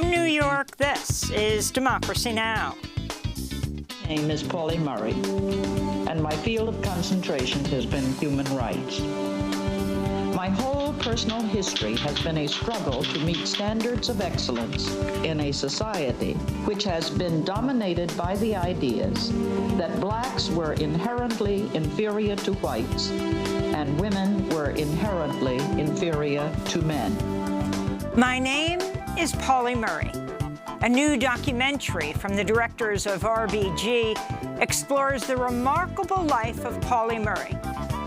From New York, this is Democracy Now! My name is Pauli Murray, and my field of concentration has been human rights. My whole personal history has been a struggle to meet standards of excellence in a society which has been dominated by the ideas that blacks were inherently inferior to whites and women were inherently inferior to men. My name is Pauli Murray. A new documentary from the directors of RBG explores the remarkable life of Pauli Murray,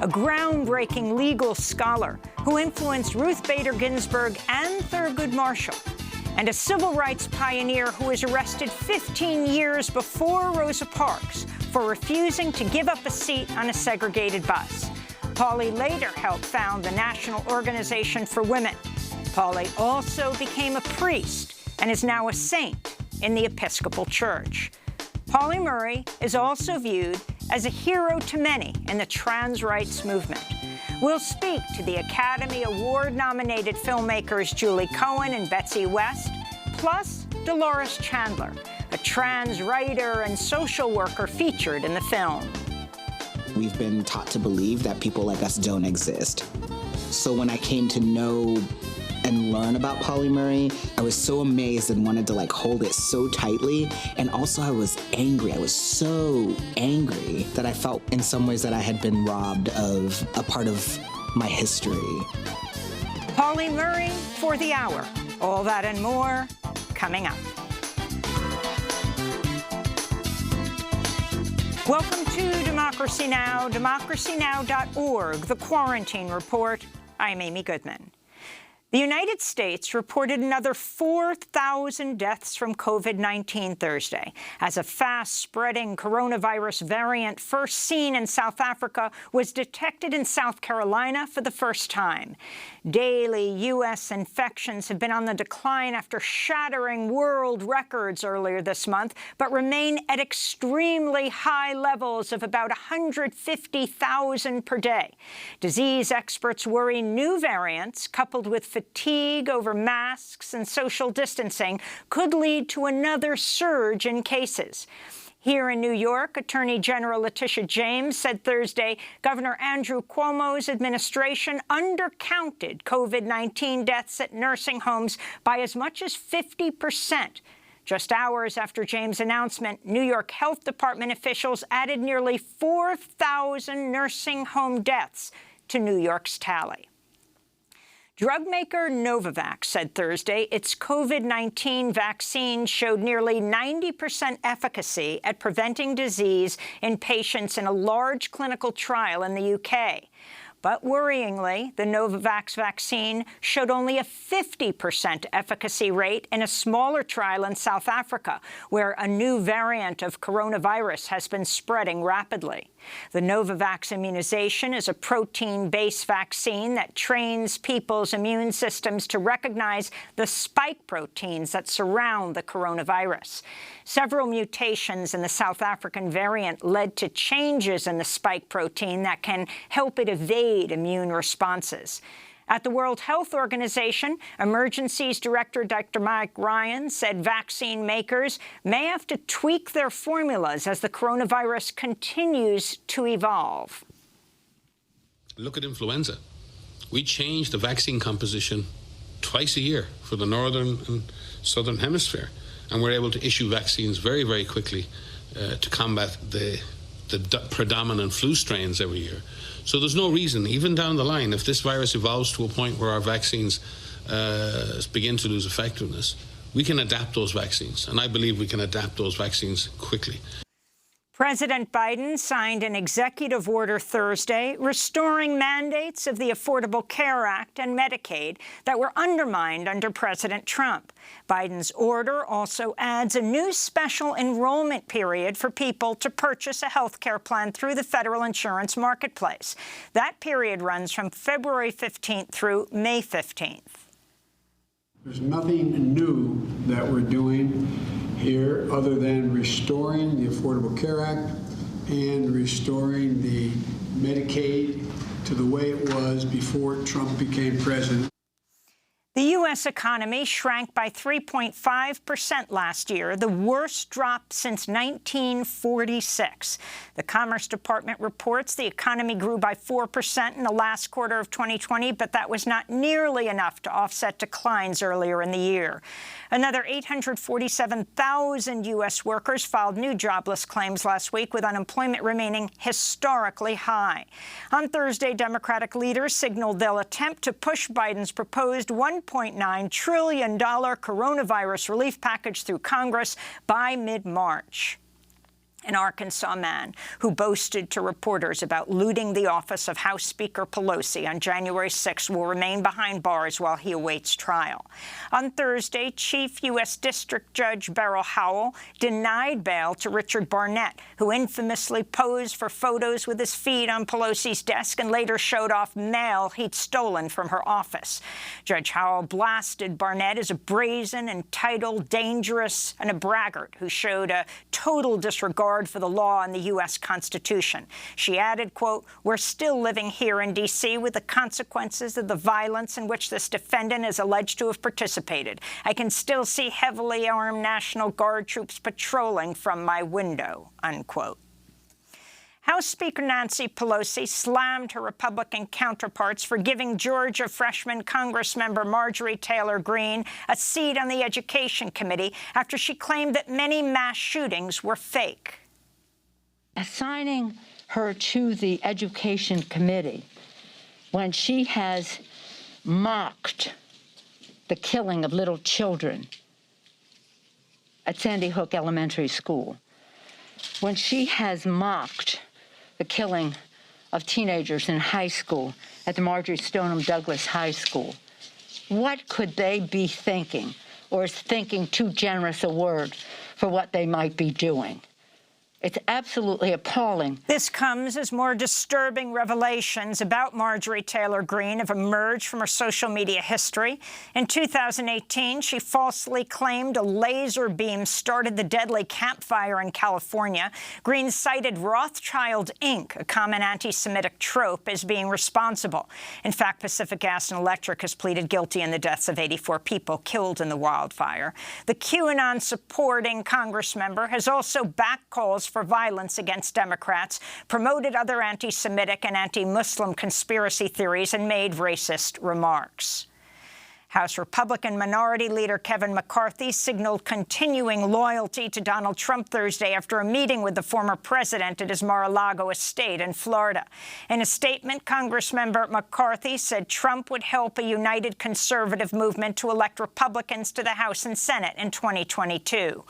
a groundbreaking legal scholar who influenced Ruth Bader Ginsburg and Thurgood Marshall, and a civil rights pioneer who was arrested 15 years before Rosa Parks for refusing to give up a seat on a segregated bus. Pauli later helped found the National Organization for Women. Pauli also became a priest and is now a saint in the Episcopal Church. Pauli Murray is also viewed as a hero to many in the trans rights movement. We'll speak to the Academy Award-nominated filmmakers Julie Cohen and Betsy West, plus Dolores Chandler, a trans writer and social worker featured in the film. We've been taught to believe that people like us don't exist. So when I came to know and learn about Pauli Murray, I was so amazed and wanted to hold it so tightly. And also I was angry. I was so angry that I felt in some ways that I had been robbed of a part of my history. Pauli Murray for the hour. All that and more coming up. Welcome to Democracy Now!, democracynow.org, The Quarantine Report. I'm Amy Goodman. The United States reported another 4,000 deaths from COVID-19 Thursday, as a fast-spreading coronavirus variant first seen in South Africa was detected in South Carolina for the first time. Daily U.S. infections have been on the decline after shattering world records earlier this month, but remain at extremely high levels of about 150,000 per day. Disease experts worry new variants, coupled with fatigue over masks and social distancing, could lead to another surge in cases. Here in New York, Attorney General Letitia James said Thursday Governor Andrew Cuomo's administration undercounted COVID-19 deaths at nursing homes by as much as 50%. Just hours after James' announcement, New York Health Department officials added nearly 4,000 nursing home deaths to New York's tally. Drug maker Novavax said Thursday its COVID-19 vaccine showed nearly 90% efficacy at preventing disease in patients in a large clinical trial in the UK. But worryingly, the Novavax vaccine showed only a 50% efficacy rate in a smaller trial in South Africa, where a new variant of coronavirus has been spreading rapidly. The Novavax immunization is a protein-based vaccine that trains people's immune systems to recognize the spike proteins that surround the coronavirus. Several mutations in the South African variant led to changes in the spike protein that can help it evade immune responses. At the World Health Organization, Emergencies Director Dr. Mike Ryan said vaccine makers may have to tweak their formulas as the coronavirus continues to evolve. Look at influenza. We change the vaccine composition twice a year for the northern and southern hemisphere, and we're able to issue vaccines very, very quickly to combat the predominant flu strains every year. So there's no reason, even down the line, if this virus evolves to a point where our vaccines begin to lose effectiveness, we can adapt those vaccines. And I believe we can adapt those vaccines quickly. President Biden signed an executive order Thursday restoring mandates of the Affordable Care Act and Medicaid that were undermined under President Trump. Biden's order also adds a new special enrollment period for people to purchase a health care plan through the federal insurance marketplace. That period runs from February 15th through May 15th. There's nothing new that we're doing here other than restoring the Affordable Care Act and restoring the Medicaid to the way it was before Trump became president. The U.S. economy shrank by 3.5% last year, the worst drop since 1946. The Commerce Department reports the economy grew by 4% in the last quarter of 2020, but that was not nearly enough to offset declines earlier in the year. Another 847,000 U.S. workers filed new jobless claims last week, with unemployment remaining historically high. On Thursday, Democratic leaders signaled they'll attempt to push Biden's proposed $1.9 trillion coronavirus relief package through Congress by mid-March. An Arkansas man who boasted to reporters about looting the office of House Speaker Pelosi on January 6 will remain behind bars while he awaits trial. On Thursday, Chief U.S. District Judge Beryl Howell denied bail to Richard Barnett, who infamously posed for photos with his feet on Pelosi's desk and later showed off mail he'd stolen from her office. Judge Howell blasted Barnett as a brazen, entitled, dangerous, and a braggart who showed a total disregard for the law and the U.S. Constitution. She added, quote, "We're still living here in D.C. with the consequences of the violence in which this defendant is alleged to have participated. I can still see heavily armed National Guard troops patrolling from my window," unquote. House Speaker Nancy Pelosi slammed her Republican counterparts for giving Georgia freshman Congressmember Marjorie Taylor Greene a seat on the Education Committee after she claimed that many mass shootings were fake. Assigning her to the Education Committee when she has mocked the killing of little children at Sandy Hook Elementary School, when she has mocked the killing of teenagers in high school at the Marjorie Stoneman Douglas High School, what could they be thinking, or is thinking too generous a word for what they might be doing? It's absolutely appalling. This comes as more disturbing revelations about Marjorie Taylor Greene have emerged from her social media history. In 2018, she falsely claimed a laser beam started the deadly campfire in California. Greene cited Rothschild Inc., a common anti-Semitic trope, as being responsible. In fact, Pacific Gas and Electric has pleaded guilty in the deaths of 84 people killed in the wildfire. The QAnon-supporting Congressmember has also backed calls for violence against Democrats, promoted other anti-Semitic and anti-Muslim conspiracy theories, and made racist remarks. House Republican Minority Leader Kevin McCarthy signaled continuing loyalty to Donald Trump Thursday after a meeting with the former president at his Mar-a-Lago estate in Florida. In a statement, Congressmember McCarthy said Trump would help a united conservative movement to elect Republicans to the House and Senate in 2022.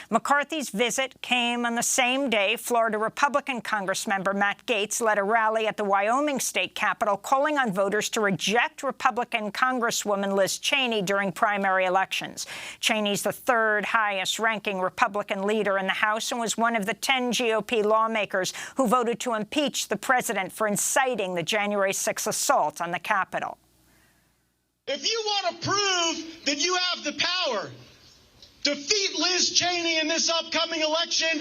McCarthy's visit came on the same day Florida Republican Congressmember Matt Gaetz led a rally at the Wyoming state capitol calling on voters to reject Republican Congresswoman Liz Cheney during primary elections. Cheney's the third highest-ranking Republican leader in the House and was one of the 10 GOP lawmakers who voted to impeach the president for inciting the January 6 assault on the Capitol. If you want to prove that you have the power, defeat Liz Cheney in this upcoming election,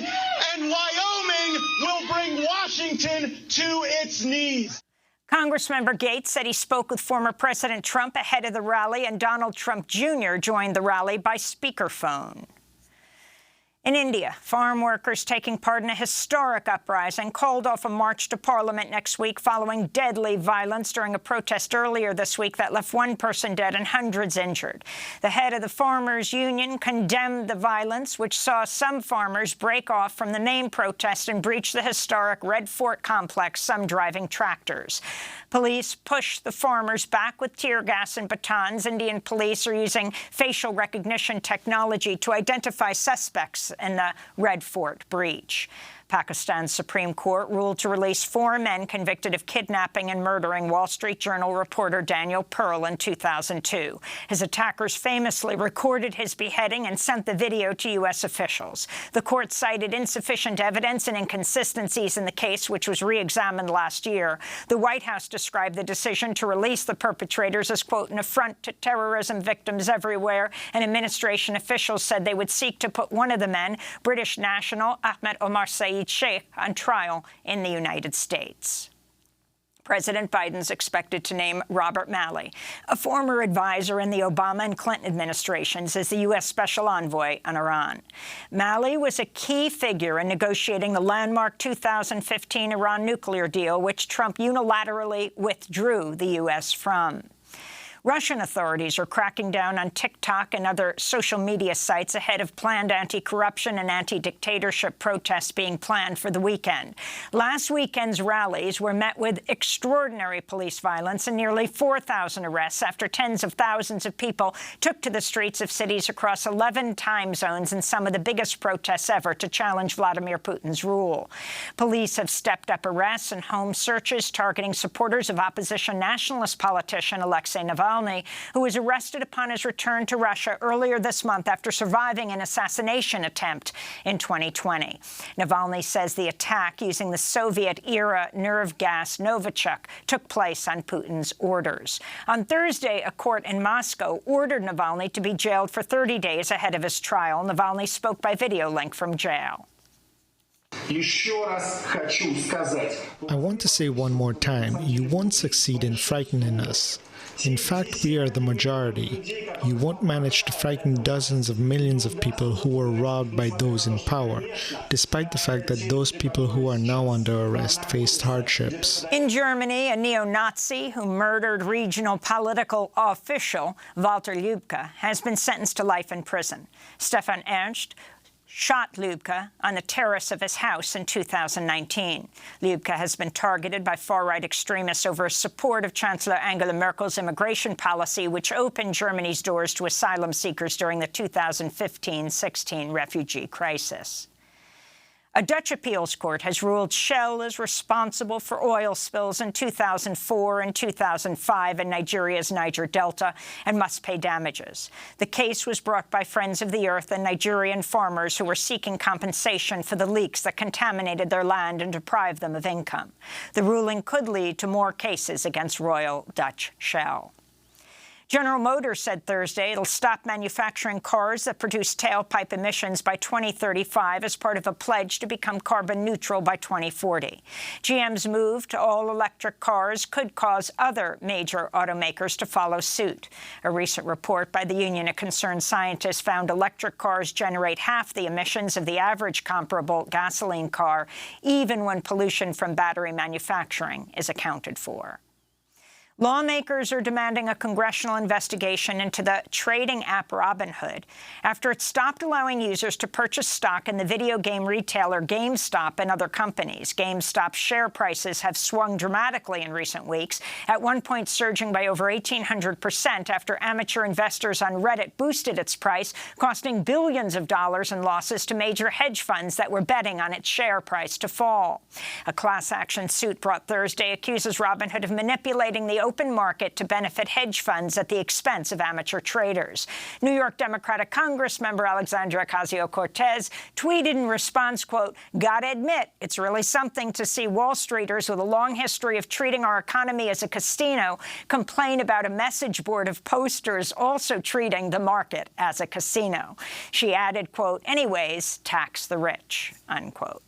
and Wyoming will bring Washington to its knees. Congressmember Gaetz said he spoke with former President Trump ahead of the rally, and Donald Trump Jr. joined the rally by speakerphone. In India, farm workers taking part in a historic uprising called off a march to Parliament next week following deadly violence during a protest earlier this week that left one person dead and hundreds injured. The head of the Farmers Union condemned the violence, which saw some farmers break off from the main protest and breach the historic Red Fort complex, some driving tractors. Police pushed the farmers back with tear gas and batons. Indian police are using facial recognition technology to identify suspects in the Red Fort breach. Pakistan's Supreme Court ruled to release 4 men convicted of kidnapping and murdering Wall Street Journal reporter Daniel Pearl in 2002. His attackers famously recorded his beheading and sent the video to U.S. officials. The court cited insufficient evidence and inconsistencies in the case, which was re-examined last year. The White House described the decision to release the perpetrators as, quote, an affront to terrorism victims everywhere, and administration officials said they would seek to put one of the men, British national Ahmed Omar Saeed Sheikh, on trial in the United States. President Biden's expected to name Robert Malley, a former advisor in the Obama and Clinton administrations, as the U.S. Special Envoy on Iran. Malley was a key figure in negotiating the landmark 2015 Iran nuclear deal, which Trump unilaterally withdrew the U.S. from. Russian authorities are cracking down on TikTok and other social media sites ahead of planned anti-corruption and anti-dictatorship protests being planned for the weekend. Last weekend's rallies were met with extraordinary police violence and nearly 4,000 arrests after tens of thousands of people took to the streets of cities across 11 time zones in some of the biggest protests ever to challenge Vladimir Putin's rule. Police have stepped up arrests and home searches targeting supporters of opposition nationalist politician Alexei Navalny, who was arrested upon his return to Russia earlier this month after surviving an assassination attempt in 2020. Navalny says the attack using the Soviet-era nerve gas Novichok took place on Putin's orders. On Thursday, a court in Moscow ordered Navalny to be jailed for 30 days ahead of his trial. Navalny spoke by video link from jail. I want to say one more time, you won't succeed in frightening us. In fact, we are the majority. You won't manage to frighten dozens of millions of people who were robbed by those in power, despite the fact that those people who are now under arrest faced hardships. In Germany, a neo-Nazi who murdered regional political official Walter Lübcke has been sentenced to life in prison. Stefan Ernst shot Lübcke on the terrace of his house in 2019. Lübcke has been targeted by far-right extremists over his support of Chancellor Angela Merkel's immigration policy, which opened Germany's doors to asylum seekers during the 2015-16 refugee crisis. A Dutch appeals court has ruled Shell is responsible for oil spills in 2004 and 2005 in Nigeria's Niger Delta and must pay damages. The case was brought by Friends of the Earth and Nigerian farmers who were seeking compensation for the leaks that contaminated their land and deprived them of income. The ruling could lead to more cases against Royal Dutch Shell. General Motors said Thursday it'll stop manufacturing cars that produce tailpipe emissions by 2035 as part of a pledge to become carbon neutral by 2040. GM's move to all-electric cars could cause other major automakers to follow suit. A recent report by the Union of Concerned Scientists found electric cars generate half the emissions of the average comparable gasoline car, even when pollution from battery manufacturing is accounted for. Lawmakers are demanding a congressional investigation into the trading app Robinhood after it stopped allowing users to purchase stock in the video game retailer GameStop and other companies. GameStop's share prices have swung dramatically in recent weeks, at one point surging by over 1,800% after amateur investors on Reddit boosted its price, costing billions of dollars in losses to major hedge funds that were betting on its share price to fall. A class action suit brought Thursday accuses Robinhood of manipulating the open market to benefit hedge funds at the expense of amateur traders. New York Democratic Congress member Alexandria Ocasio-Cortez tweeted in response, quote, "Gotta admit, it's really something to see Wall Streeters with a long history of treating our economy as a casino complain about a message board of posters also treating the market as a casino." She added, quote, "Anyways, tax the rich," unquote.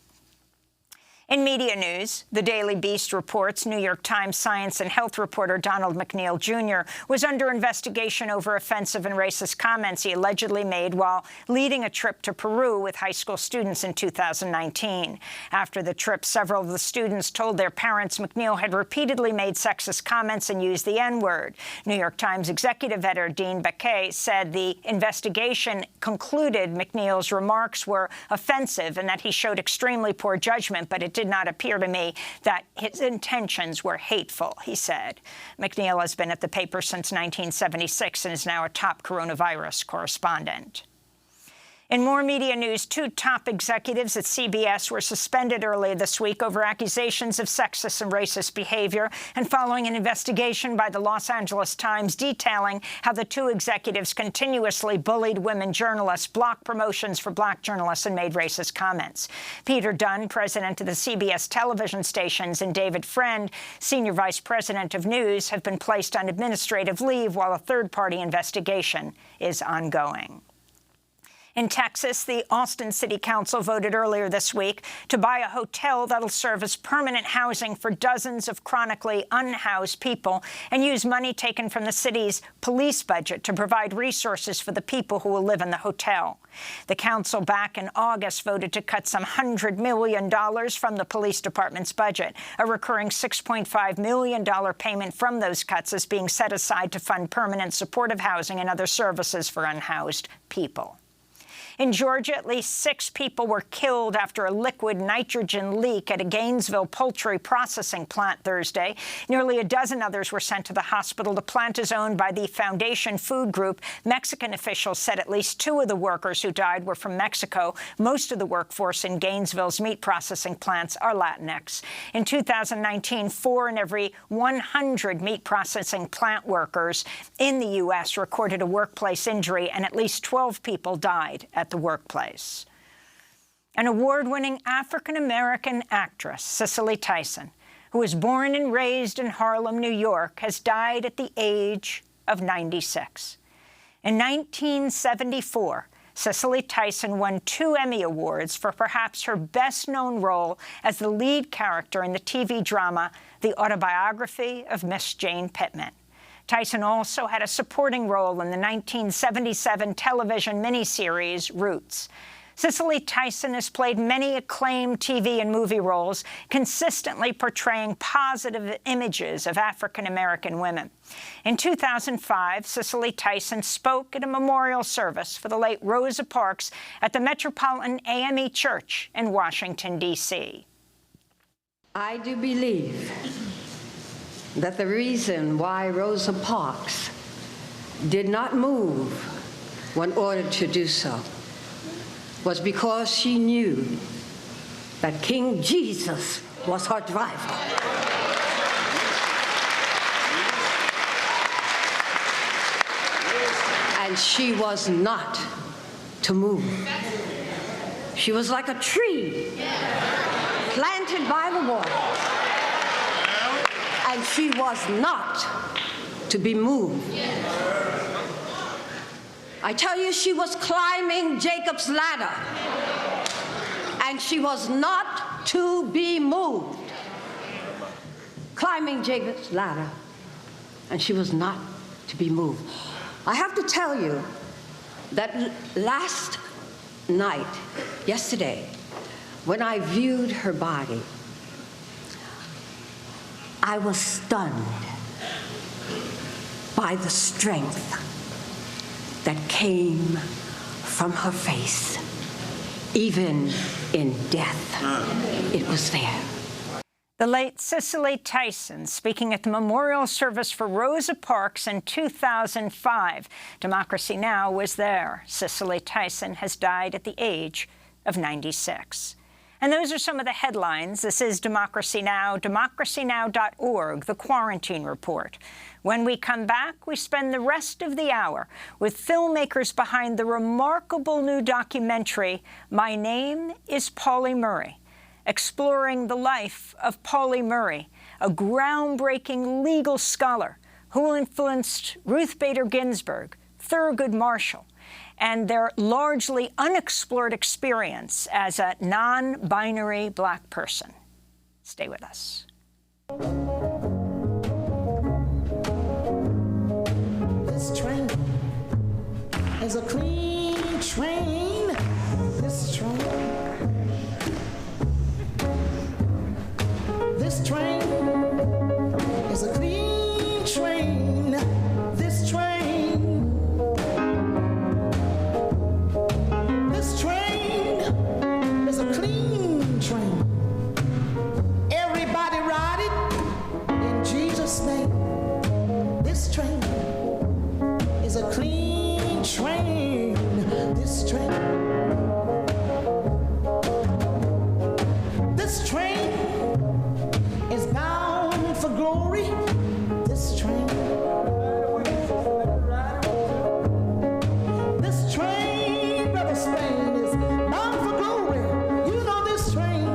In media news, the Daily Beast reports New York Times science and health reporter Donald McNeil Jr. was under investigation over offensive and racist comments he allegedly made while leading a trip to Peru with high school students in 2019. After the trip, several of the students told their parents McNeil had repeatedly made sexist comments and used the N-word. New York Times executive editor Dean Baquet said the investigation concluded McNeil's remarks were offensive and that he showed extremely poor judgment, but it did not appear to me that his intentions were hateful, he said. McNeil has been at the paper since 1976 and is now a top coronavirus correspondent. In more media news, two top executives at CBS were suspended earlier this week over accusations of sexist and racist behavior and following an investigation by the Los Angeles Times detailing how the two executives continuously bullied women journalists, blocked promotions for black journalists, and made racist comments. Peter Dunn, president of the CBS television stations, and David Friend, senior vice president of news, have been placed on administrative leave while a third-party investigation is ongoing. In Texas, the Austin City Council voted earlier this week to buy a hotel that'll serve as permanent housing for dozens of chronically unhoused people and use money taken from the city's police budget to provide resources for the people who will live in the hotel. The council back in August voted to cut some $100 million from the police department's budget. A recurring $6.5 million payment from those cuts is being set aside to fund permanent supportive housing and other services for unhoused people. In Georgia, at least 6 people were killed after a liquid nitrogen leak at a Gainesville poultry processing plant Thursday. Nearly a dozen others were sent to the hospital. The plant is owned by the Foundation Food Group. Mexican officials said at least 2 of the workers who died were from Mexico. Most of the workforce in Gainesville's meat processing plants are Latinx. In 2019, 4 in every 100 meat processing plant workers in the U.S. recorded a workplace injury, and at least 12 people died at the workplace. An award-winning African-American actress, Cicely Tyson, who was born and raised in Harlem, New York, has died at the age of 96. In 1974, Cicely Tyson won 2 Emmy Awards for perhaps her best-known role as the lead character in the TV drama The Autobiography of Miss Jane Pittman. Tyson also had a supporting role in the 1977 television miniseries Roots. Cicely Tyson has played many acclaimed TV and movie roles, consistently portraying positive images of African-American women. In 2005, Cicely Tyson spoke at a memorial service for the late Rosa Parks at the Metropolitan AME Church in Washington, D.C. I do believe that the reason why Rosa Parks did not move when ordered to do so was because she knew that King Jesus was her driver. And she was not to move. She was like a tree planted by the water. And she was not to be moved. I tell you, she was climbing Jacob's ladder, and she was not to be moved. Climbing Jacob's ladder, and she was not to be moved. I have to tell you that last night, yesterday, when I viewed her body, I was stunned by the strength that came from her face. Even in death, it was there. The late Cicely Tyson speaking at the memorial service for Rosa Parks in 2005. Democracy Now! Was there. Cicely Tyson has died at the age of 96. And those are some of the headlines. This is Democracy Now!, democracynow.org, the Quarantine Report. When we come back, we spend the rest of the hour with filmmakers behind the remarkable new documentary, My Name is Pauli Murray, exploring the life of Pauli Murray, a groundbreaking legal scholar who influenced Ruth Bader Ginsburg, Thurgood Marshall, and their largely unexplored experience as a non-binary Black person. Stay with us. This train is a clean train. This train is a clean train. This train is a clean train. Everybody ride it in Jesus' name. This train is a clean train. This train is bound for glory. This train Brother Spain, is bound for glory. You know this train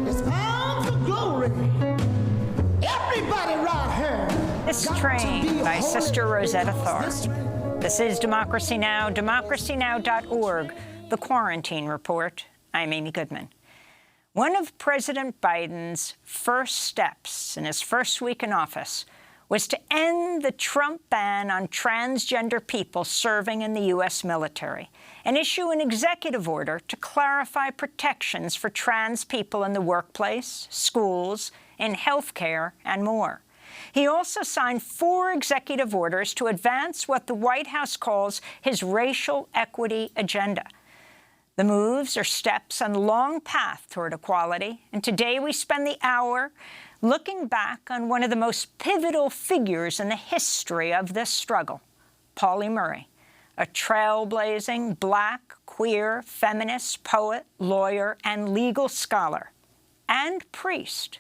is bound for glory. Everybody right here. This train by Sister Rosetta Tharpe. This is Democracy Now!, democracynow.org, The Quarantine Report. I'm Amy Goodman. One of President Biden's first steps in his first week in office was to end the Trump ban on transgender people serving in the U.S. military and issue an executive order to clarify protections for trans people in the workplace, schools, in healthcare, and more. He also signed 4 executive orders to advance what the White House calls his racial equity agenda. The moves are steps on the long path toward equality, and today we spend the hour looking back on one of the most pivotal figures in the history of this struggle, Pauli Murray, a trailblazing Black, queer, feminist, poet, lawyer, and legal scholar, and priest,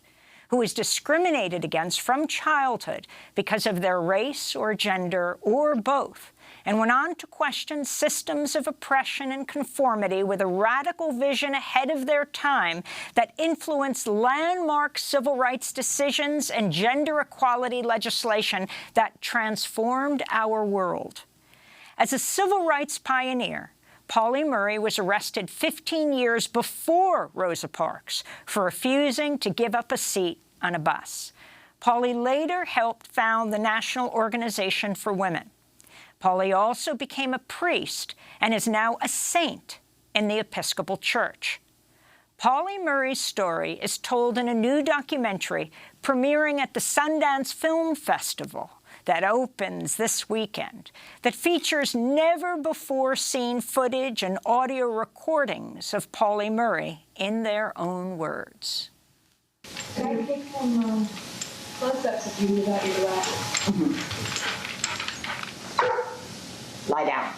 who was discriminated against from childhood because of their race or gender or both, and went on to question systems of oppression and conformity with a radical vision ahead of their time that influenced landmark civil rights decisions and gender equality legislation that transformed our world. As a civil rights pioneer, Pauli Murray was arrested 15 years before Rosa Parks for refusing to give up a seat on a bus. Pauli later helped found the National Organization for Women. Pauli also became a priest and is now a saint in the Episcopal Church. Pauli Murray's story is told in a new documentary premiering at the Sundance Film Festival that opens this weekend, that features never-before-seen footage and audio recordings of Pauli Murray in their own words. Can I take some close-ups of you without your glasses? Lie down.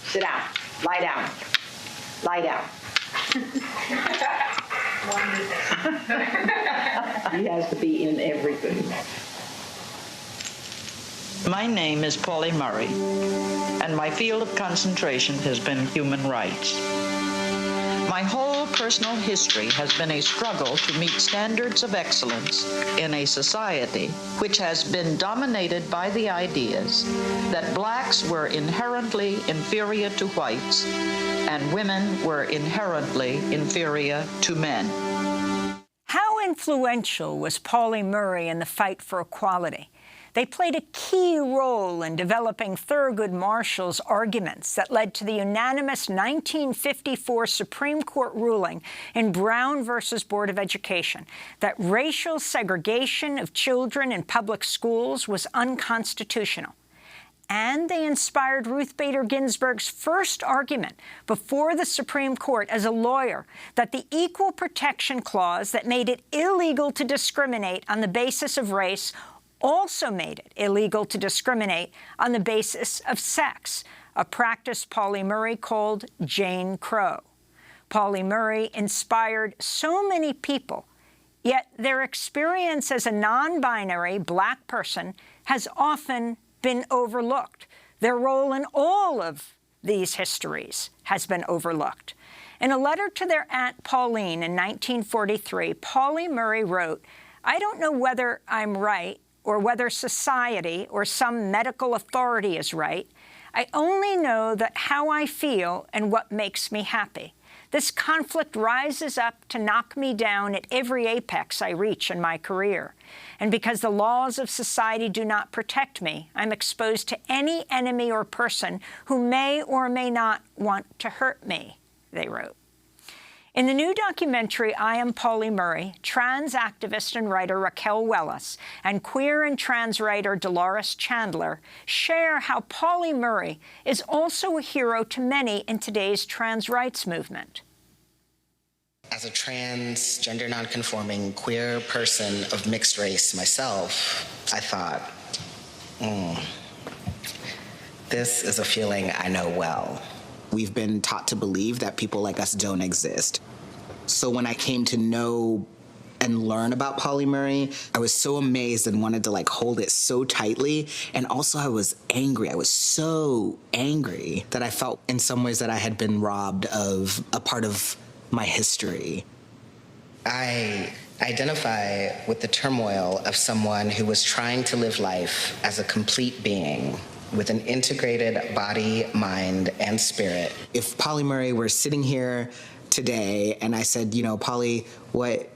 Sit down. Lie down. Lie down. He has to be in everything. My name is Pauli Murray, and my field of concentration has been human rights. My whole personal history has been a struggle to meet standards of excellence in a society which has been dominated by the ideas that blacks were inherently inferior to whites and women were inherently inferior to men. How influential was Pauli Murray in the fight for equality? They played a key role in developing Thurgood Marshall's arguments that led to the unanimous 1954 Supreme Court ruling in Brown versus Board of Education that racial segregation of children in public schools was unconstitutional. And they inspired Ruth Bader Ginsburg's first argument before the Supreme Court as a lawyer that the Equal Protection Clause that made it illegal to discriminate on the basis of race also made it illegal to discriminate on the basis of sex, a practice Pauli Murray called Jane Crow. Pauli Murray inspired so many people, yet their experience as a non-binary Black person has often been overlooked. Their role in all of these histories has been overlooked. In a letter to their Aunt Pauline in 1943, Pauli Murray wrote, "I don't know whether I'm right, or whether society or some medical authority is right. I only know that how I feel and what makes me happy. This conflict rises up to knock me down at every apex I reach in my career. And because the laws of society do not protect me, I'm exposed to any enemy or person who may or may not want to hurt me," they wrote. In the new documentary, I Am Pauli Murray, trans activist and writer Raquel Wellis and queer and trans writer Dolores Chandler share how Pauli Murray is also a hero to many in today's trans rights movement. As a trans, gender nonconforming, queer person of mixed race myself, I thought, this is a feeling I know well. We've been taught to believe that people like us don't exist. So when I came to know and learn about Pauli Murray, I was so amazed and wanted to hold it so tightly. And also I was angry. I was so angry that I felt in some ways that I had been robbed of a part of my history. I identify with the turmoil of someone who was trying to live life as a complete being with an integrated body, mind, and spirit. If Polly Murray were sitting here today and I said, Polly, what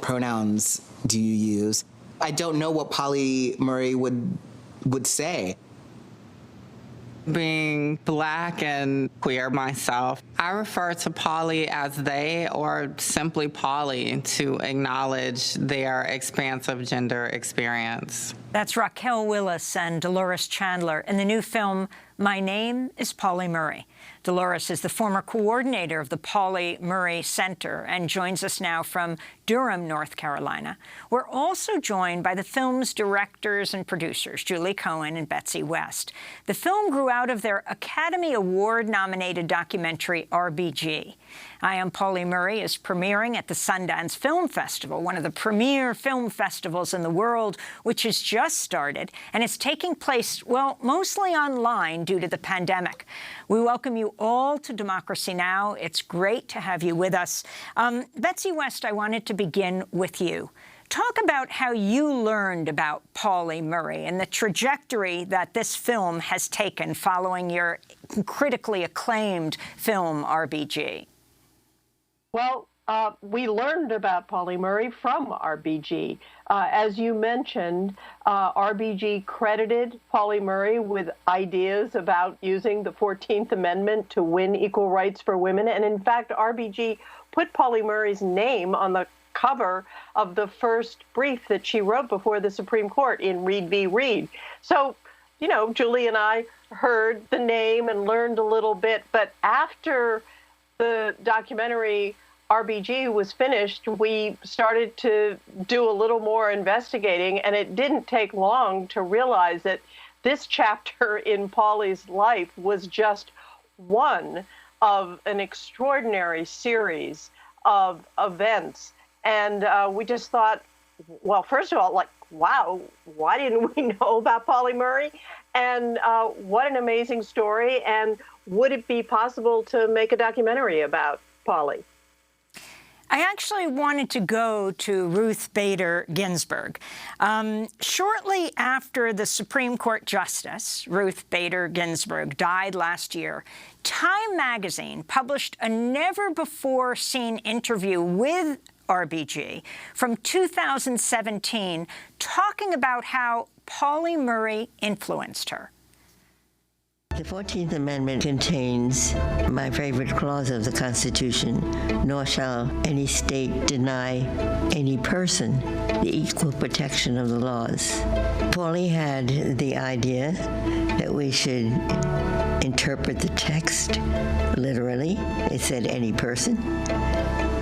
pronouns do you use? I don't know what Polly Murray would say. Being Black and queer myself, I refer to Polly as they or simply Polly to acknowledge their expansive gender experience. That's Raquel Willis and Dolores Chandler in the new film, My Name is Polly Murray. Dolores is the former coordinator of the Polly Murray Center and joins us now from Durham, North Carolina. We're also joined by the film's directors and producers, Julie Cohen and Betsy West. The film grew out of their Academy Award-nominated documentary, RBG. I Am Polly Murray is premiering at the Sundance Film Festival, one of the premier film festivals in the world, which has just started, and it's taking place, well, mostly online due to the pandemic. We welcome you all to Democracy Now! It's great to have you with us. Betsy West, I wanted to begin with you. Talk about how you learned about Polly Murray and the trajectory that this film has taken following your critically acclaimed film, RBG. Well, we learned about Polly Murray from RBG. As you mentioned, RBG credited Polly Murray with ideas about using the 14th Amendment to win equal rights for women. And in fact, RBG put Polly Murray's name on the cover of the first brief that she wrote before the Supreme Court in Reed v. Reed. So, Julie and I heard the name and learned a little bit. But after the documentary RBG was finished, we started to do a little more investigating, and it didn't take long to realize that this chapter in Polly's life was just one of an extraordinary series of events. And we just thought, well, first of all, wow, why didn't we know about Polly Murray? And what an amazing story. And would it be possible to make a documentary about Polly? I actually wanted to go to Ruth Bader Ginsburg. Shortly after the Supreme Court Justice, Ruth Bader Ginsburg, died last year, Time magazine published a never-before-seen interview with RBG from 2017 talking about how Polly Murray influenced her. The 14th Amendment contains my favorite clause of the Constitution, nor shall any state deny any person the equal protection of the laws. Polly had the idea that we should interpret the text literally. It said any person,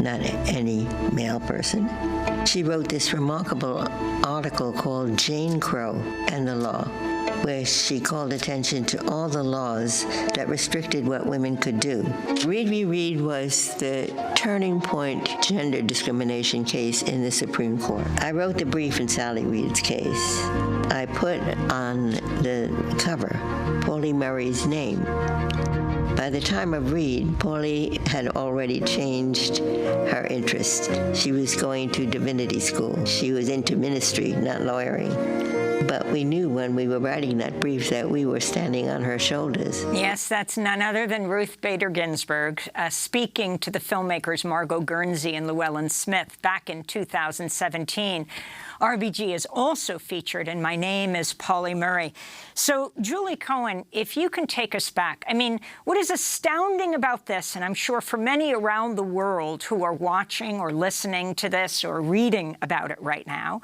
not any male person. She wrote this remarkable article called Jane Crow and the Law, where she called attention to all the laws that restricted what women could do. Reed v. Reed was the turning point gender discrimination case in the Supreme Court. I wrote the brief in Sally Reed's case. I put on the cover Polly Murray's name. By the time of Reed, Polly had already changed her interest. She was going to divinity school. She was into ministry, not lawyering. But we knew when we were writing that brief that we were standing on her shoulders. Yes, that's none other than Ruth Bader Ginsburg speaking to the filmmakers Margot Guernsey and Llewellyn Smith back in 2017. RBG is also featured in My Name is Polly Murray. So, Julie Cohen, if you can take us back, I mean, what is astounding about this, and I'm sure for many around the world who are watching or listening to this or reading about it right now,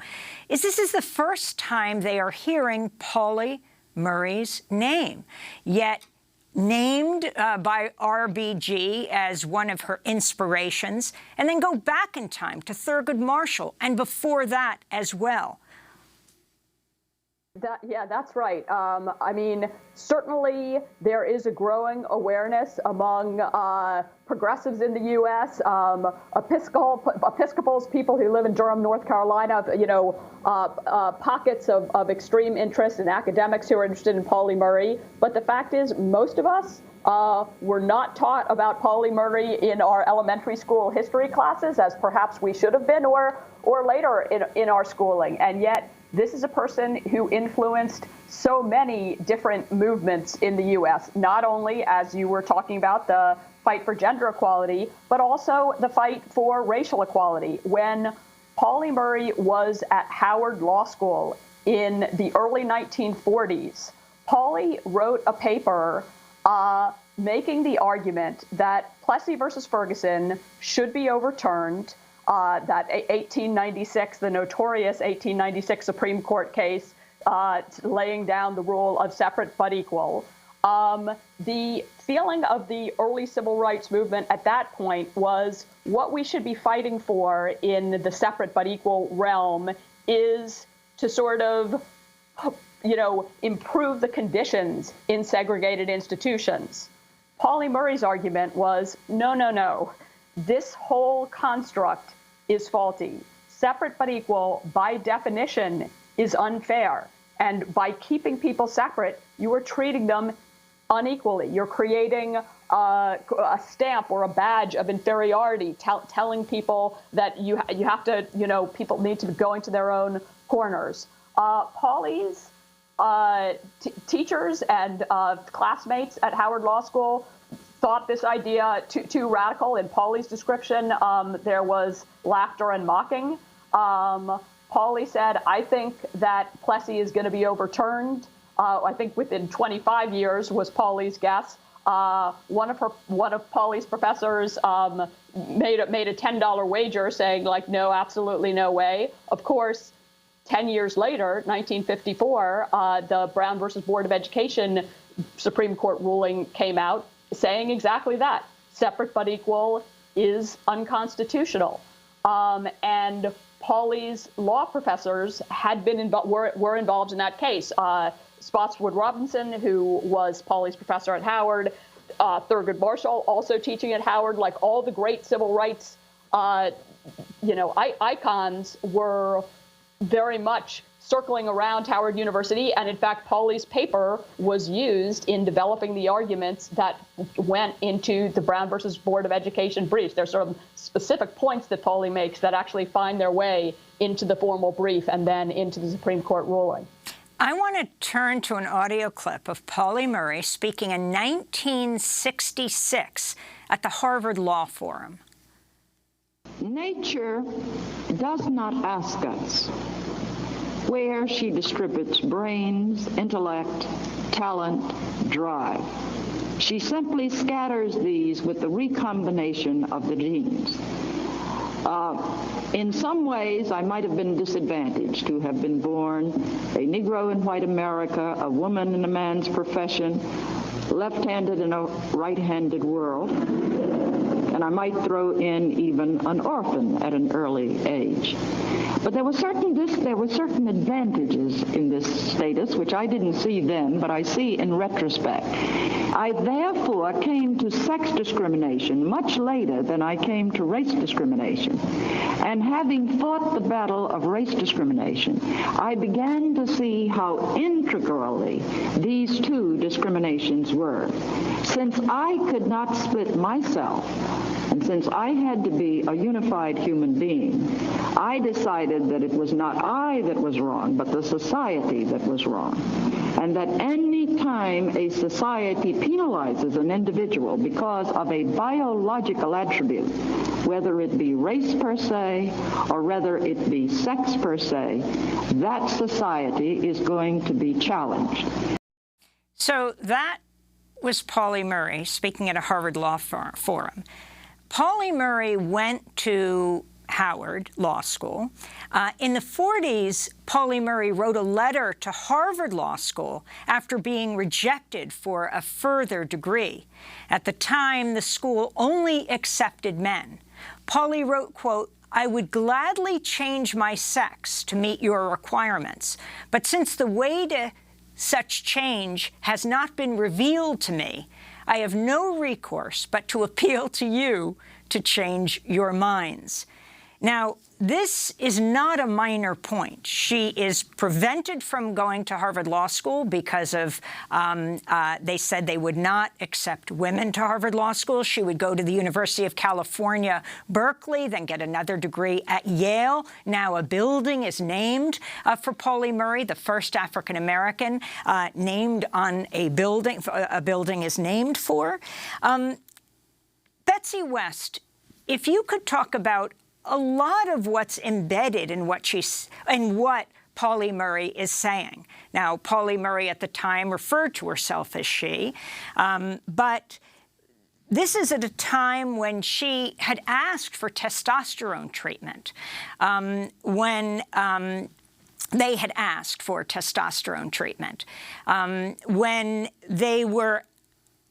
is this is the first time they are hearing Polly Murray's name, yet named by RBG as one of her inspirations, and then go back in time to Thurgood Marshall, and before that as well. Yeah, that's right. I mean, certainly there is a growing awareness among progressives in the U.S., Episcopals, people who live in Durham, North Carolina, pockets of extreme interest and academics who are interested in Pauli Murray. But the fact is, most of us were not taught about Pauli Murray in our elementary school history classes, as perhaps we should have been, or later in our schooling. And yet, this is a person who influenced so many different movements in the U.S., not only, as you were talking about, the fight for gender equality, but also the fight for racial equality. When Pauli Murray was at Howard Law School in the early 1940s, Pauli wrote a paper making the argument that Plessy versus Ferguson should be overturned, that 1896, the notorious 1896 Supreme Court case laying down the rule of separate but equal. The feeling of the early civil rights movement at that point was what we should be fighting for in the separate but equal realm is to sort of, improve the conditions in segregated institutions. Pauli Murray's argument was, no. This whole construct is faulty. Separate but equal, by definition, is unfair. And by keeping people separate, you are treating them unequally. You're creating a stamp or a badge of inferiority, telling people that you have to, people need to be going to their own corners. Pauli's teachers and classmates at Howard Law School thought this idea too radical. In Pauli's description, there was laughter and mocking. Pauli said, I think that Plessy is going to be overturned. I think within 25 years was Pauli's guess. One of Pauli's professors made a $10 wager saying, no, absolutely no way. Of course, 10 years later, 1954, the Brown versus Board of Education Supreme Court ruling came out saying exactly that. Separate but equal is unconstitutional. And Pauli's law professors had been were involved in that case. Spotswood Robinson, who was Pauli's professor at Howard, Thurgood Marshall, also teaching at Howard, all the great civil rights, icons were very much circling around Howard University. And in fact, Pauli's paper was used in developing the arguments that went into the Brown versus Board of Education briefs. There's sort of specific points that Pauli makes that actually find their way into the formal brief and then into the Supreme Court ruling. I want to turn to an audio clip of Pauli Murray speaking in 1966 at the Harvard Law Forum. Nature does not ask us where she distributes brains, intellect, talent, drive. She simply scatters these with the recombination of the genes. In some ways, I might have been disadvantaged to have been born a Negro in white America, a woman in a man's profession, left-handed in a right-handed world, and I might throw in even an orphan at an early age. But there were certain advantages in this status, which I didn't see then, but I see in retrospect. I therefore came to sex discrimination much later than I came to race discrimination. And having fought the battle of race discrimination, I began to see how integrally these two discriminations were. Since I could not split myself, and since I had to be a unified human being, I decided that it was not I that was wrong, but the society that was wrong. And that any time a society penalizes an individual because of a biological attribute, whether it be race per se or whether it be sex per se, that society is going to be challenged. So that was Pauli Murray speaking at a Harvard Law Forum. Pauli Murray went to Howard Law School. In the 40s, Pauli Murray wrote a letter to Harvard Law School after being rejected for a further degree. At the time, the school only accepted men. Pauli wrote, quote, I would gladly change my sex to meet your requirements, but since the way to such change has not been revealed to me, I have no recourse but to appeal to you to change your minds. Now, this is not a minor point. She is prevented from going to Harvard Law School because of, they said they would not accept women to Harvard Law School. She would go to the University of California, Berkeley, then get another degree at Yale. Now a building is named for Pauli Murray, the first African-American named on a building is named for. Betsy West, if you could talk about a lot of what's embedded in what Pauli Murray is saying. Now, Pauli Murray at the time referred to herself as she, but this is at a time when she had asked for testosterone treatment, when they had asked for testosterone treatment, when they were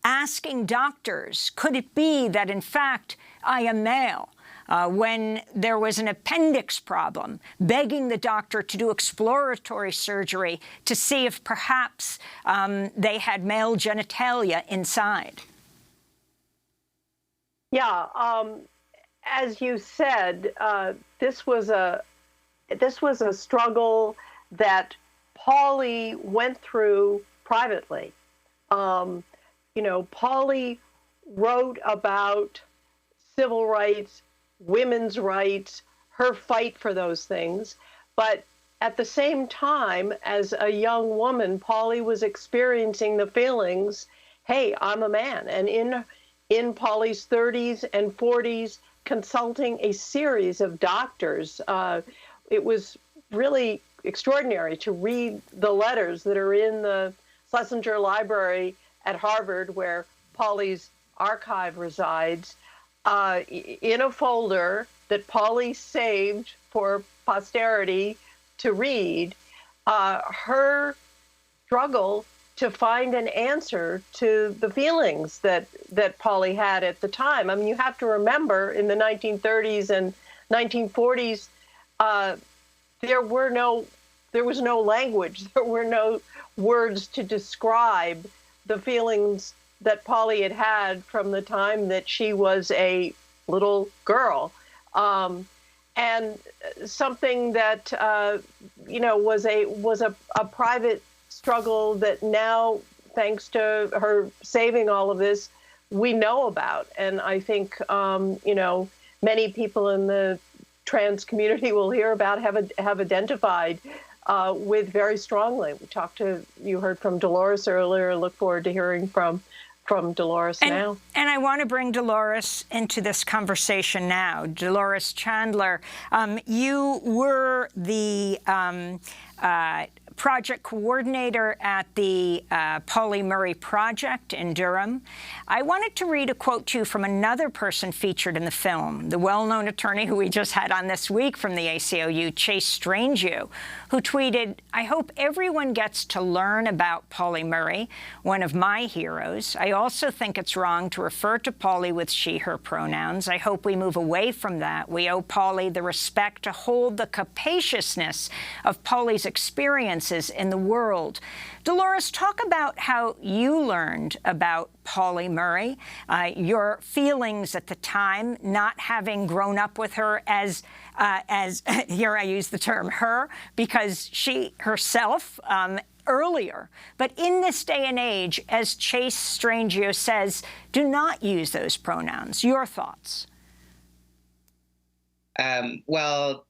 asking doctors, could it be that, in fact, I am male? When there was an appendix problem, begging the doctor to do exploratory surgery to see if perhaps they had male genitalia inside. Yeah, as you said, this was a struggle that Pauli went through privately. You know, Pauli wrote about civil rights, women's rights, her fight for those things. But at the same time, as a young woman, Pauli was experiencing the feelings, hey, I'm a man. And in Pauli's 30s and 40s, consulting a series of doctors, it was really extraordinary to read the letters that are in the Schlesinger Library at Harvard, where Pauli's archive resides, in a folder that Pauli saved for posterity to read, her struggle to find an answer to the feelings that Pauli had at the time. I mean, you have to remember in the 1930s and 1940s, there was no language, there were no words to describe the feelings that Pauli had had from the time that she was a little girl, and something that you know was a private struggle that now, thanks to her saving all of this, we know about. And I think you know, many people in the trans community will hear about, have identified with very strongly. You heard from Dolores earlier. Look forward to hearing from Dolores now. And I want to bring Dolores into this conversation now. Dolores Chandler, you were the project coordinator at the Pauli Murray Project in Durham. I wanted to read a quote to you from another person featured in the film, the well-known attorney who we just had on this week from the ACLU, Chase Strangeview, who tweeted, "I hope everyone gets to learn about Pauli Murray, one of my heroes. I also think it's wrong to refer to Pauli with she, her pronouns. I hope we move away from that. We owe Pauli the respect to hold the capaciousness of Pauli's experiences in the world." Dolores, talk about how you learned about Pauli Murray, your feelings at the time, not having grown up with her as here I use the term her, because she herself earlier. But in this day and age, as Chase Strangeview says, do not use those pronouns. Your thoughts? Well,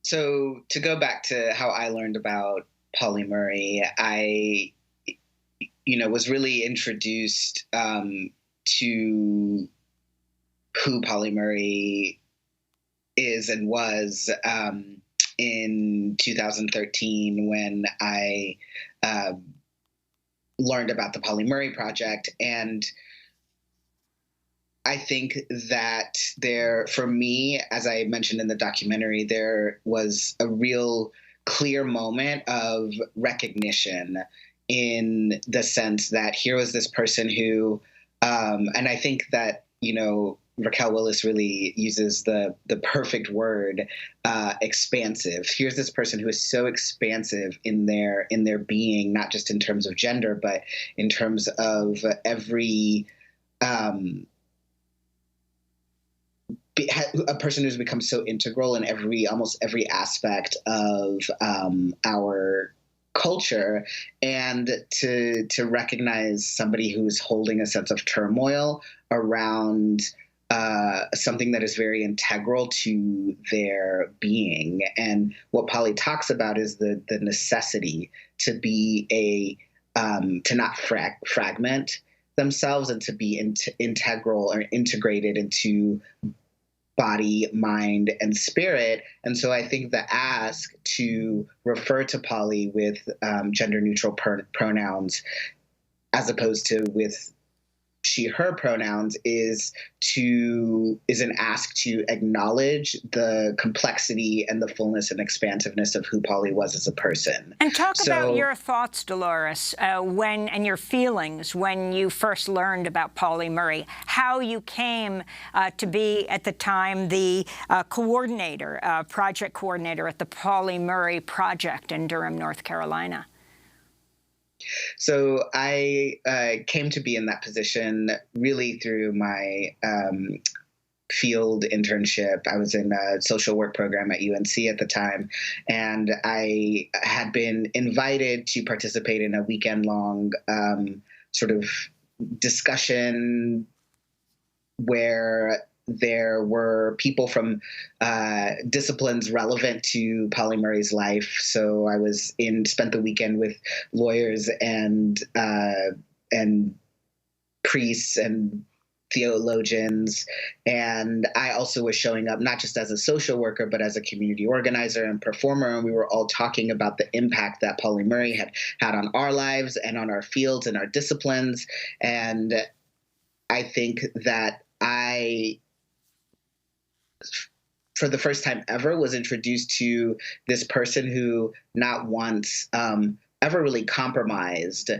so to go back to how I learned about Pauli Murray, I, was really introduced to who Pauli Murray is and was in 2013 when I learned about the Pauli Murray Project. And I think that for me, as I mentioned in the documentary, there was a real clear moment of recognition in the sense that here was this person who, and I think that, Raquel Willis really uses the perfect word, expansive. Here's this person who is so expansive in their being, not just in terms of gender, but in terms of every a person who's become so integral in almost every aspect of our culture, and to recognize somebody who is holding a sense of turmoil around something that is very integral to their being. And what Polly talks about is the necessity to be to not fragment themselves, and to be integral or integrated into body, mind, and spirit. And so I think the ask to refer to Polly with gender neutral pronouns, as opposed to with she, her pronouns, is an ask to acknowledge the complexity and the fullness and expansiveness of who Polly was as a person. And talk about your thoughts, Dolores, and your feelings when you first learned about Polly Murray, how you came to be, at the time, the project coordinator at the Polly Murray Project in Durham, North Carolina. So I came to be in that position really through my field internship. I was in a social work program at UNC at the time, and I had been invited to participate in a weekend-long sort of discussion where there were people from disciplines relevant to Polly Murray's life. So I spent the weekend with lawyers and priests and theologians. And I also was showing up not just as a social worker, but as a community organizer and performer. And we were all talking about the impact that Polly Murray had on our lives and on our fields and our disciplines. And I think that for the first time ever, was introduced to this person who not once ever really compromised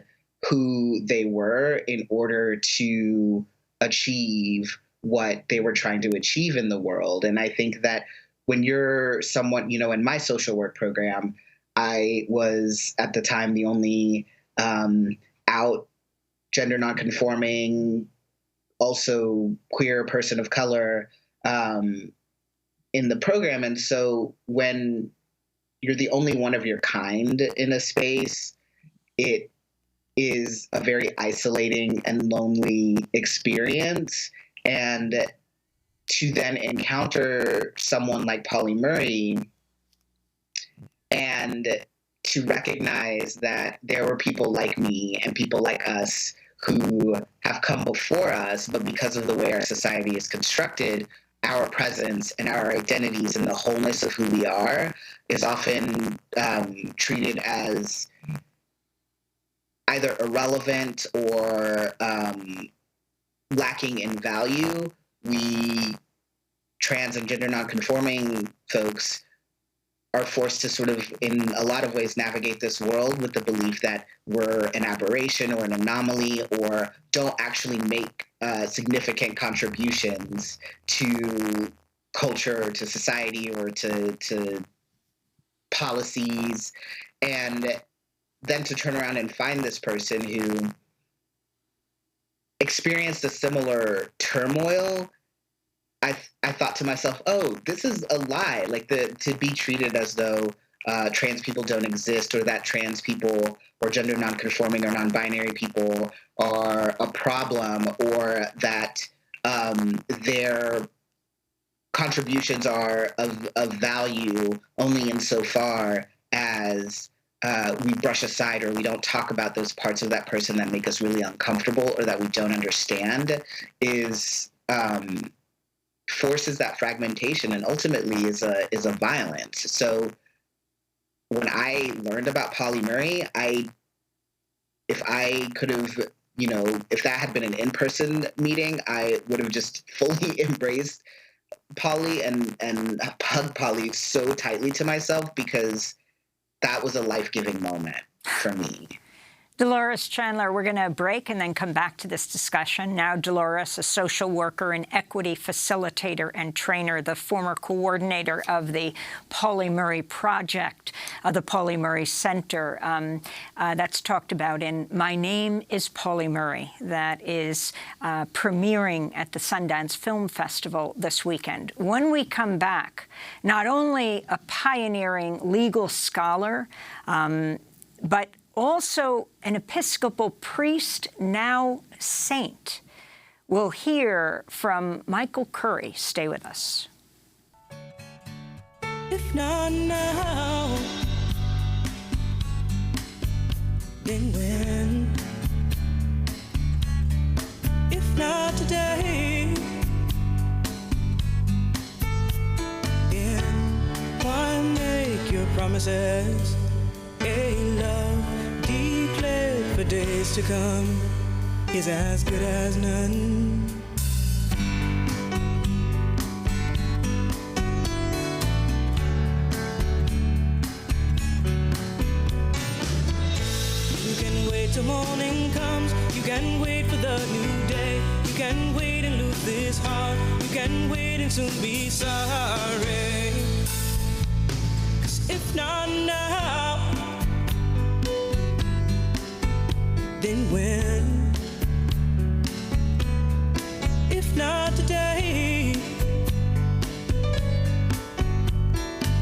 who they were in order to achieve what they were trying to achieve in the world. And I think that when you're someone, in my social work program, I was at the time the only out gender nonconforming, also queer person of color in the program. And so when you're the only one of your kind in a space, it is a very isolating and lonely experience. And to then encounter someone like Polly Murray and to recognize that there were people like me and people like us who have come before us, but because of the way our society is constructed, our presence and our identities and the wholeness of who we are is often treated as either irrelevant or lacking in value. We trans and gender nonconforming folks are forced to sort of, in a lot of ways, navigate this world with the belief that we're an aberration or an anomaly, or don't actually make significant contributions to culture, to society, or to policies. And then to turn around and find this person who experienced a similar turmoil, I thought to myself, oh, this is a lie. Like, to be treated as though trans people don't exist, or that trans people or gender nonconforming or non-binary people are a problem, or that their contributions are of value only insofar as we brush aside, or we don't talk about those parts of that person that make us really uncomfortable or that we don't understand, is forces that fragmentation and ultimately is a violence. So when I learned about Polly Murray, if I could have, if that had been an in-person meeting, I would have just fully embraced Polly and hugged Polly so tightly to myself, because that was a life-giving moment for me. Dolores Chandler, we're going to break and then come back to this discussion. Now, Dolores, a social worker and equity facilitator and trainer, the former coordinator of the Pauli Murray Project, the Pauli Murray Center. That's talked about in My Name is Pauli Murray. That is premiering at the Sundance Film Festival this weekend. When we come back, not only a pioneering legal scholar, but also an Episcopal priest, now saint. We'll hear from Michael Curry. Stay with us. If not now, then when? If not today, then why make your promises? A love declared for days to come is as good as none. You can wait till morning comes, you can wait for the new day, you can wait and lose this heart, you can wait and soon be sorry. 'Cause if not now, then when? If not today,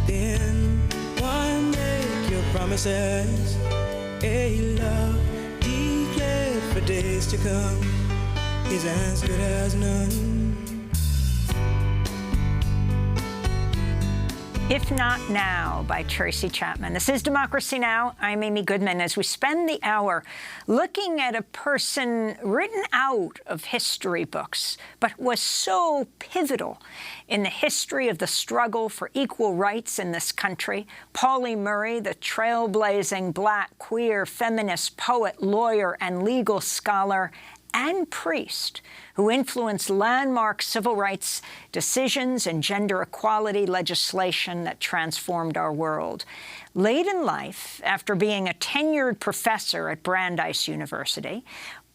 then why make your promises? A love declared for days to come is as good as none. If Not Now by Tracy Chapman. This is Democracy Now! I'm Amy Goodman. As we spend the hour looking at a person written out of history books, but was so pivotal in the history of the struggle for equal rights in this country, Pauli Murray, the trailblazing Black, queer, feminist poet, lawyer, and legal scholar, and priest who influenced landmark civil rights decisions and gender equality legislation that transformed our world. Late in life, after being a tenured professor at Brandeis University,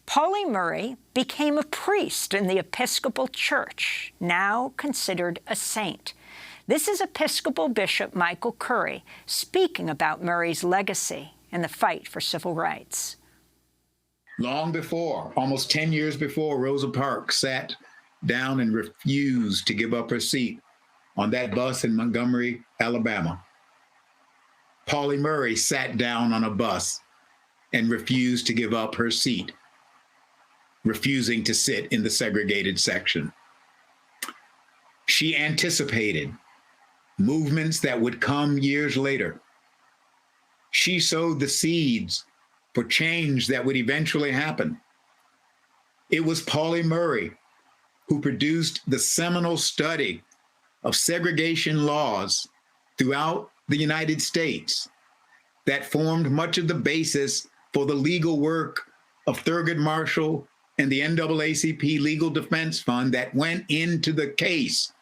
Pauli Murray became a priest in the Episcopal Church, now considered a saint. This is Episcopal Bishop Michael Curry speaking about Murray's legacy in the fight for civil rights. Long before, almost 10 years before, Rosa Parks sat down and refused to give up her seat on that bus in Montgomery, Alabama. Pauli Murray sat down on a bus and refused to give up her seat, refusing to sit in the segregated section. She anticipated movements that would come years later. She sowed the seeds for change that would eventually happen. It was Pauli Murray who produced the seminal study of segregation laws throughout the United States that formed much of the basis for the legal work of Thurgood Marshall and the NAACP Legal Defense Fund that went into the case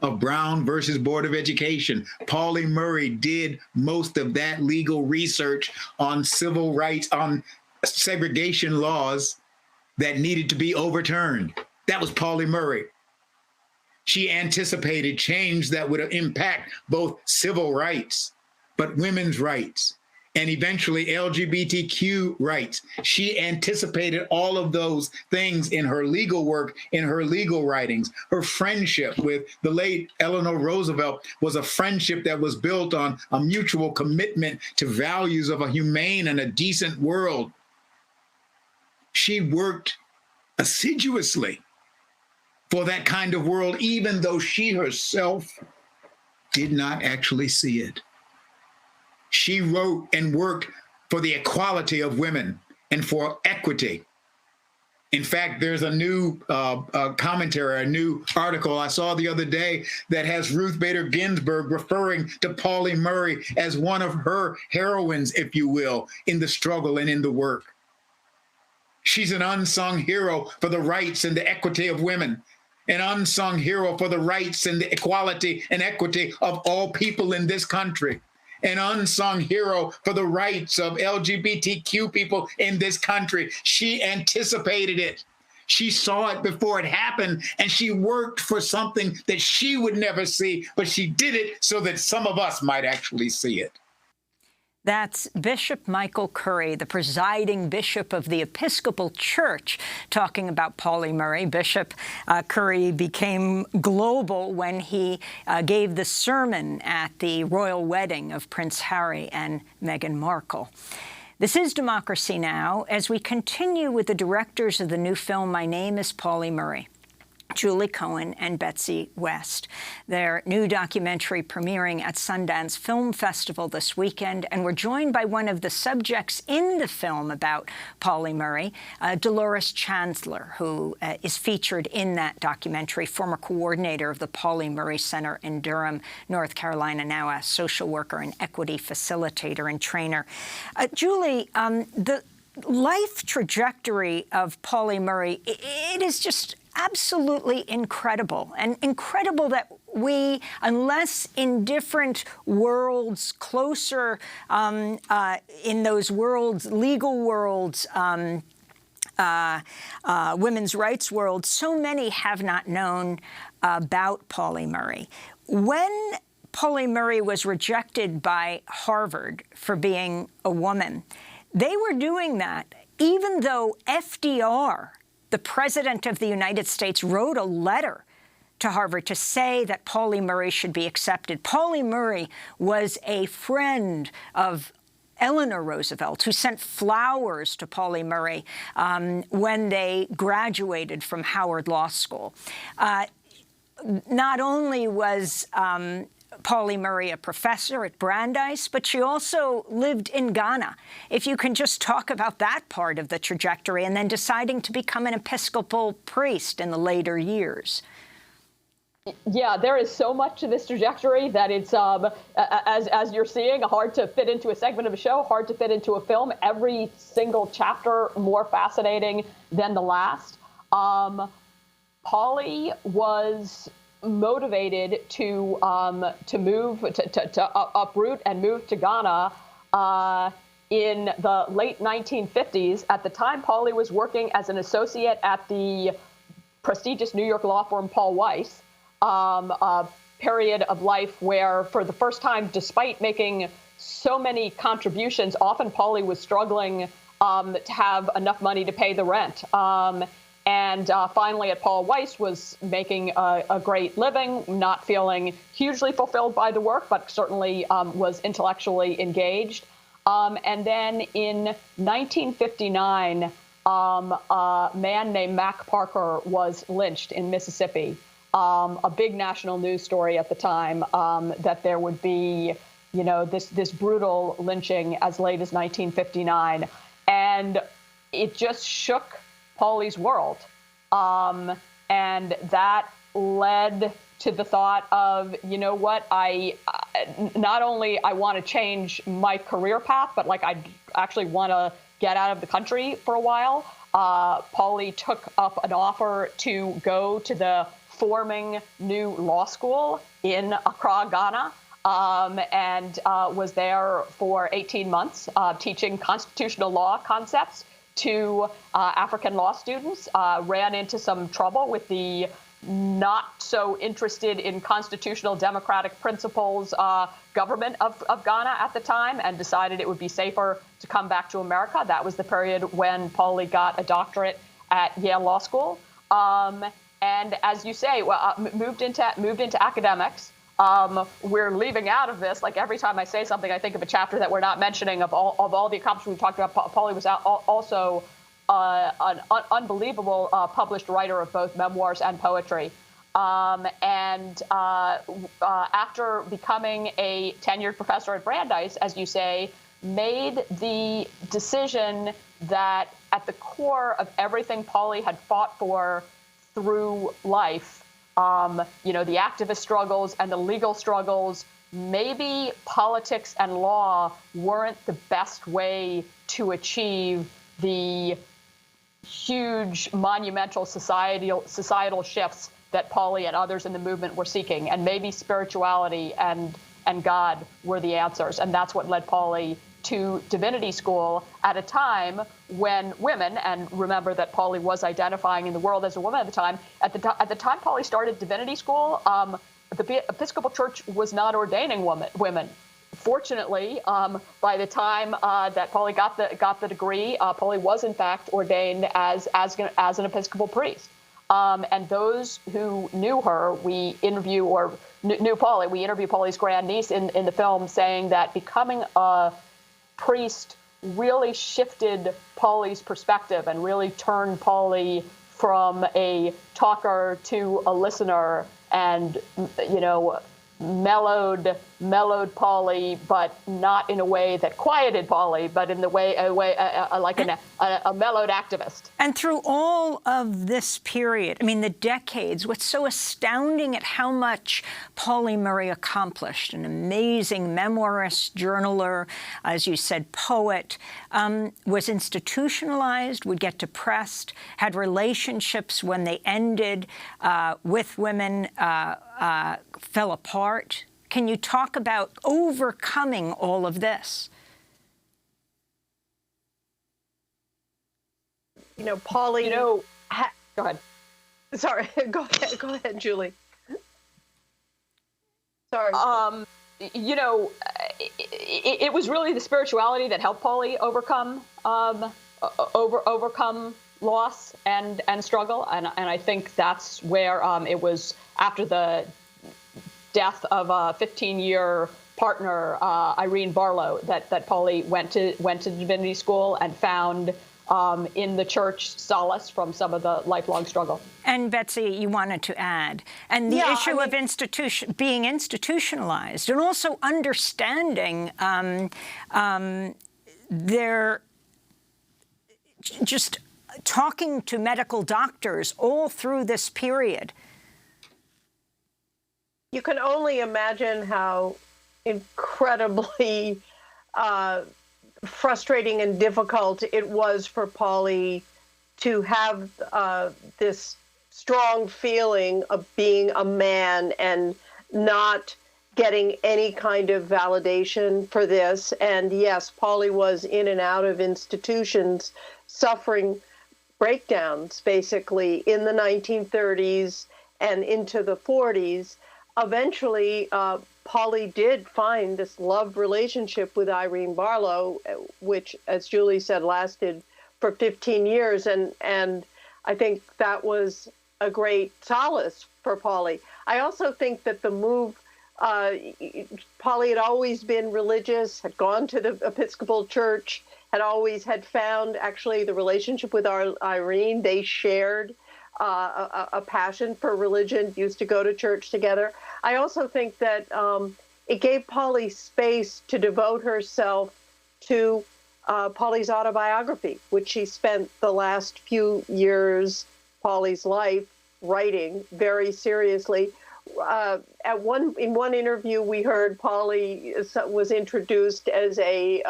of Brown versus Board of Education. Pauli Murray did most of that legal research on civil rights, on segregation laws that needed to be overturned. That was Pauli Murray. She anticipated change that would impact both civil rights, but women's rights, and eventually LGBTQ rights. She anticipated all of those things in her legal work, in her legal writings. Her friendship with the late Eleanor Roosevelt was a friendship that was built on a mutual commitment to values of a humane and a decent world. She worked assiduously for that kind of world, even though she herself did not actually see it. She wrote and worked for the equality of women and for equity. In fact, there's a new commentary, a new article I saw the other day that has Ruth Bader Ginsburg referring to Pauli Murray as one of her heroines, if you will, in the struggle and in the work. She's an unsung hero for the rights and the equity of women, an unsung hero for the rights and the equality and equity of all people in this country. an unsung hero for the rights of LGBTQ people in this country. She anticipated it. She saw it before it happened, and she worked for something that she would never see, but she did it so that some of us might actually see it. That's Bishop Michael Curry, the presiding bishop of the Episcopal Church, talking about Pauli Murray. Bishop Curry became global when he gave the sermon at the royal wedding of Prince Harry and Meghan Markle. This is Democracy Now! As we continue with the directors of the new film, My Name is Pauli Murray, Julie Cohen and Betsy West. Their new documentary premiering at Sundance Film Festival this weekend, and we're joined by one of the subjects in the film about Pauli Murray, Dolores Chancellor, who is featured in that documentary, former coordinator of the Pauli Murray Center in Durham, North Carolina, now a social worker and equity facilitator and trainer. Julie, the life trajectory of Pauli Murray, it is just absolutely incredible, and incredible that we, unless in different worlds, closer in those worlds, legal worlds, women's rights world, so many have not known about Pauli Murray. When Pauli Murray was rejected by Harvard for being a woman, they were doing that even though FDR, the President of the United States, wrote a letter to Harvard to say that Pauli Murray should be accepted. Pauli Murray was a friend of Eleanor Roosevelt, who sent flowers to Pauli Murray when they graduated from Howard Law School. Not only was Pauli Murray a professor at Brandeis, but she also lived in Ghana. If you can just talk about that part of the trajectory, and then deciding to become an Episcopal priest in the later years. Yeah, there is so much to this trajectory that it's, as you're seeing, hard to fit into a segment of a show, hard to fit into a film. Every single chapter more fascinating than the last. Pauli was motivated to move to uproot and move to Ghana in the late 1950s. At the time, Pauli was working as an associate at the prestigious New York law firm Paul Weiss. A period of life where, for the first time, despite making so many contributions, often Pauli was struggling to have enough money to pay the rent. And finally, at Paul Weiss, was making a great living, not feeling hugely fulfilled by the work, but certainly was intellectually engaged. And then in 1959, a man named Mac Parker was lynched in Mississippi. A big national news story at the time that there would be, this brutal lynching as late as 1959. And it just shook Pauli's world. And that led to the thought of, not only I want to change my career path, but I actually want to get out of the country for a while. Pauli took up an offer to go to the forming new law school in Accra, Ghana, and was there for 18 months teaching constitutional law concepts to African law students. Ran into some trouble with the not so interested in constitutional democratic principles government of Ghana at the time, and decided it would be safer to come back to America. That was the period when Pauli got a doctorate at Yale Law School. And as you say, moved into academics. We're leaving out of this, every time I say something, I think of a chapter that we're not mentioning of all the accomplishments we talked about. Pauli was also an unbelievable published writer of both memoirs and poetry. And after becoming a tenured professor at Brandeis, as you say, made the decision that at the core of everything Pauli had fought for through life, the activist struggles and the legal struggles, maybe politics and law weren't the best way to achieve the huge, monumental societal shifts that Pauli and others in the movement were seeking. And maybe spirituality and and God were the answers. And that's what led Polly to divinity school at a time when women, and remember that Polly was identifying in the world as a woman at the time, at the time Polly started divinity school, the Episcopal Church was not ordaining women. Fortunately, by the time that Polly got the degree, Polly was in fact ordained as an Episcopal priest. And those who knew her, knew Polly, we interview Polly's grandniece in the film, saying that becoming a priest really shifted Polly's perspective and really turned Polly from a talker to a listener, and mellowed Polly, but not in a way that quieted Polly, but in the way like a mellowed activist. And through all of this period, I mean, the decades, what's so astounding at how much Polly Murray accomplished, an amazing memoirist, journaler, as you said, poet, was institutionalized, would get depressed, had relationships when they ended with women, fell apart. Can you talk about overcoming all of this? Polly, go ahead. Sorry, go ahead, Julie. Sorry. It was really the spirituality that helped Polly overcome loss and struggle, and I think that's where it was after the death of a 15-year partner, Irene Barlow, that Polly went to divinity school and found in the church solace from some of the lifelong struggle. And Betsy, you wanted to add, and the issue of being institutionalized, and also understanding their just talking to medical doctors all through this period. You can only imagine how incredibly frustrating and difficult it was for Polly to have this strong feeling of being a man and not getting any kind of validation for this. And yes, Polly was in and out of institutions, suffering breakdowns basically in the 1930s and into the 40s. Eventually, Polly did find this love relationship with Irene Barlow, which, as Julie said, lasted for 15 years. And I think that was a great solace for Polly. I also think that the move, Polly had always been religious, had gone to the Episcopal Church, had found actually the relationship with Irene. They shared a passion for religion, used to go to church together. I also think that it gave Polly space to devote herself to Polly's autobiography, which she spent the last few years, Polly's life, writing very seriously. In one interview, we heard Polly was introduced as a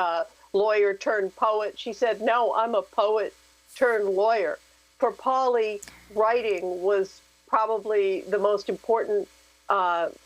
lawyer turned poet. She said, "No, I'm a poet turned lawyer." For Polly, writing was probably the most important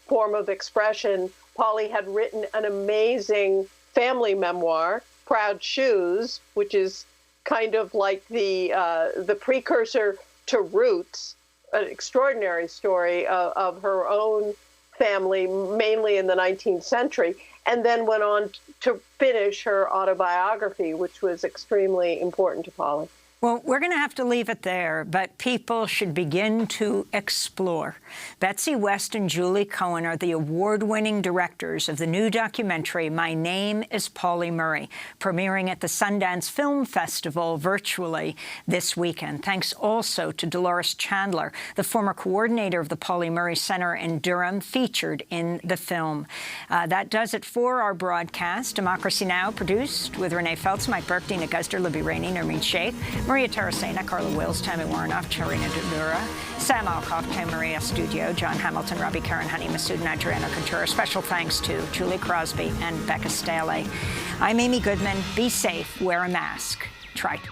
form of expression. Polly had written an amazing family memoir, Proud Shoes, which is kind of like the precursor to Roots, an extraordinary story of her own family, mainly in the 19th century, and then went on to finish her autobiography, which was extremely important to Polly. Well, we're going to have to leave it there, but people should begin to explore. Betsy West and Julie Cohen are the award-winning directors of the new documentary, My Name is Polly Murray, premiering at the Sundance Film Festival virtually this weekend. Thanks also to Dolores Chandler, the former coordinator of the Polly Murray Center in Durham, featured in the film. That does it for our broadcast. Democracy Now! Produced with Renee Feltz, Mike Burke, Dina Guzder, Libby Rainey, Nermeen Sheikh, Maria Tarasena, Carla Wills, Tammy Warnoff, Charina Dudura, Sam Alcoff, Tam Maria Studio, John Hamilton, Robbie Karen, Honey Masood, and Adriana Couture. Special thanks to Julie Crosby and Becca Staley. I'm Amy Goodman. Be safe. Wear a mask. Try to.